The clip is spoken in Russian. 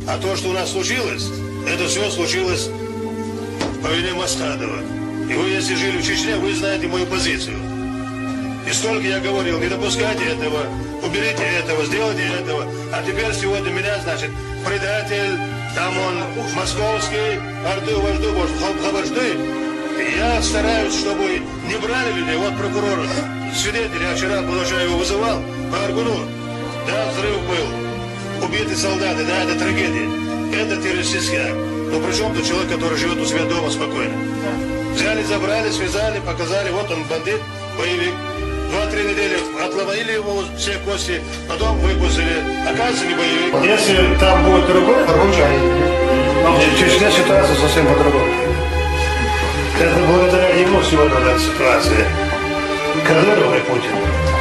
А то, что у нас случилось, это все случилось по вине Масхадова. И вы, если жили в Чечне, вы знаете мою позицию. И столько я говорил, не допускайте этого, уберите этого, сделайте этого. А теперь сегодня меня, значит, предатель, там он московский, орду, вожду, хабажды. Я стараюсь, чтобы не брали людей. Вот прокурор, свидетель, я вчера, потому что я его вызывал, по Аргуну. Да, взрыв был, убиты солдаты, да, это трагедия. Это террористический акт. Но при чем тут человек, который живет у себя дома спокойно? Взяли, забрали, связали, показали, вот он бандит, боевик. 2-3 недели отловили его все кости, потом выпустили. Оказывается, не боевик. Если там будет другой, в Чечне ситуация совсем по-другому. Это благодаря ему сегодня эта ситуация. Кадыров и Путин.